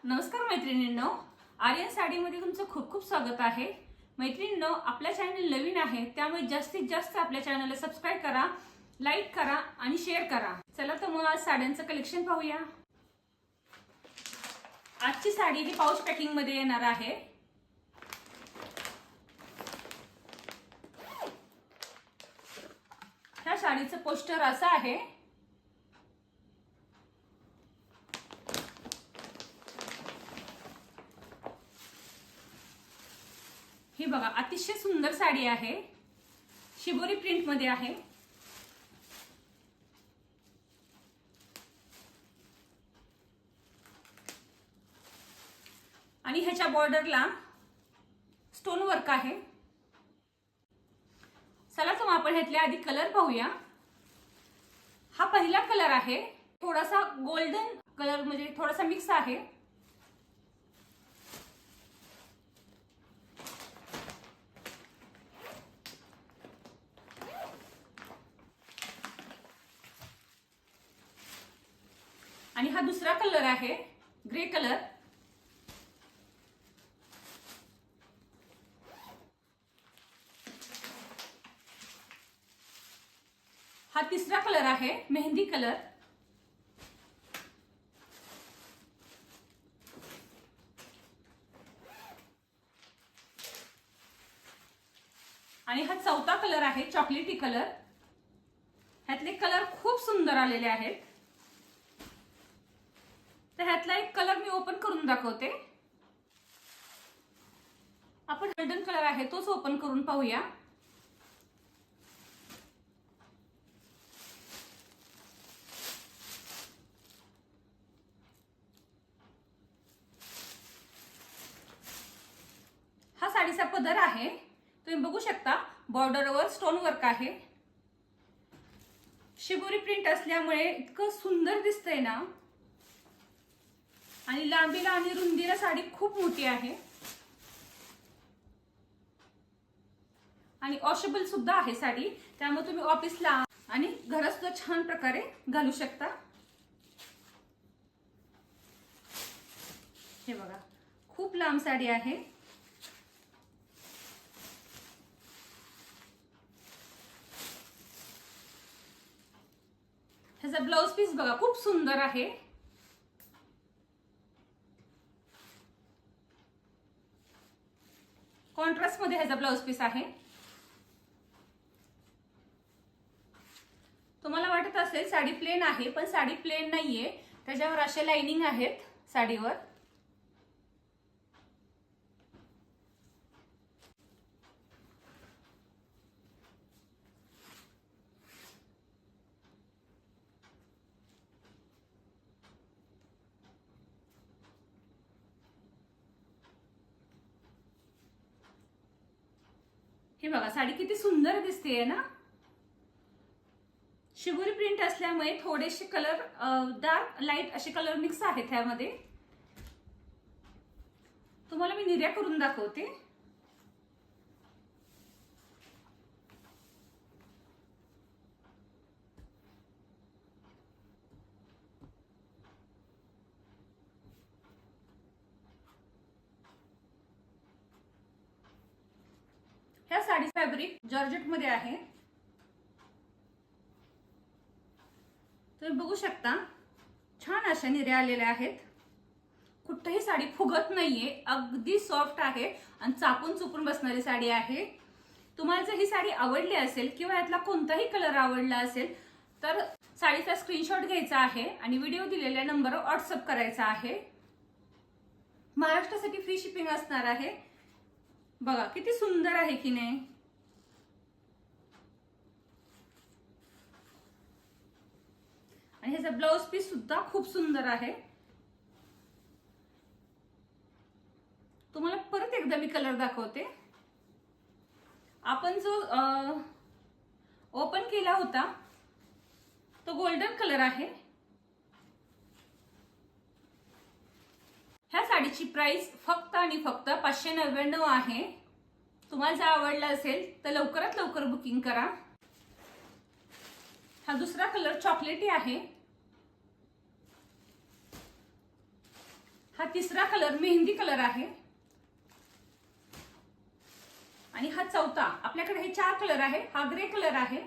नमस्कार मैत्रिणींनो, आर्यन साडीमध्ये तुमचं खूप खूप स्वागत आहे। मैत्रिणींनो, आपल्या चॅनल नवीन आहे त्यामुळे जास्तीत जास्त आपल्या चॅनलला सबस्क्राइब करा, लाईक करा आणि शेअर करा। चला तर मग आज साड्यांचं कलेक्शन पाहूया। आजची साडी ही पाऊच पॅकिंग मध्ये येणार आहे। ह्या साडीचं पोस्टर असं आहे। ही बघा, अतिशय सुंदर साडी आहे, शिबोरी प्रिंट मध्ये आहे। आणि ह्याच्या बॉर्डरला स्टोन वर्क आहे। चला तर आपण ह्यातले आधी कलर पाहूया। हा पहिला कलर आहे, थोडासा गोल्डन कलर म्हणजे थोडासा मिक्स आहे। आणि हा दुसरा कलर आहे, ग्रे कलर। हा तिसरा कलर आहे, मेहंदी कलर। आणि हा चौथा कलर आहे, चॉकलेटी कलर। ह्यातले कलर खूप सुंदर आलेले आहेत। तर ह्यातला एक कलर मी ओपन करून दाखवते। आपण गोल्डन कलर आहे तोच ओपन करून पाहूया। हा साडीचा पदर आहे, तुम्ही बघू शकता बॉर्डरवर स्टोन वर्क आहे। शिबोरी प्रिंट असल्यामुळे इतकं सुंदर दिसतंय ना। आणि लांबीला आणि रुंदीला साडी खूप मोठी आहे आणि वॉशेबल सुद्धा आहे साडी, त्यामुळे तुम्ही ऑफिसला आणि घरात सुद्धा छान प्रकारे घालू शकता। हे बघा, खूप लांब साडी आहे। ह्याचा ब्लाउज पीस बघा, खूप सुंदर आहे। कॉन्ट्रास्ट मध्ये ह्याचा ब्लाउज पीस आहे। तुम्हाला वाटत असेल साडी प्लेन आहे, पण साडी प्लेन नाहीये, त्याच्यावर अशा लाइनिंग आहेत साडीवर। हे बघा, साडी किती सुंदर दिसतेय ना। शिबोरी प्रिंट असल्यामुळे थोडेसे कलर डार्क लाईट असे कलर मिक्स आहेत ह्यामध्ये। तुम्हाला मी निर्या करून दाखवते। ह्या साडी फॅब्रिक जॉर्जेट मध्ये आहे, तुम्ही बघू शकता। छान अशा निर्या आलेल्या आहेत, कुठेही साडी फुगत नाहीये, अगदी सॉफ्ट आहे आणि चापून चुपून बसणारी साडी आहे। तुम्हाला जर ही साडी आवडली असेल किंवा यातला कोणताही कलर आवडला असेल तर साडीचा स्क्रीनशॉट घ्यायचा आहे आणि व्हिडिओ दिलेल्या नंबरवर व्हॉट्सअप करायचा आहे। महाराष्ट्रासाठी फ्री शिपिंग असणार आहे। बघा किती सुंदर आहे की नाही। आणि ह्याचा ब्लाउज पीस सुद्धा खूप सुंदर आहे। तुम्हाला परत एकदा मी कलर दाखवते। आपण जो ओपन केला होता तो गोल्डन कलर आहे। ह्या साडीची प्राइस फक्त आणि फक्त 599 आहे। तुम्हाला जर आवडला असेल तर लवकरात लवकर बुकिंग करा। हा दुसरा कलर चॉकलेटी आहे। हा तिसरा कलर मेहंदी कलर आहे आणि हा चौथा. आपल्याकडे हे 4 कलर आहे. हा ग्रे कलर आहे,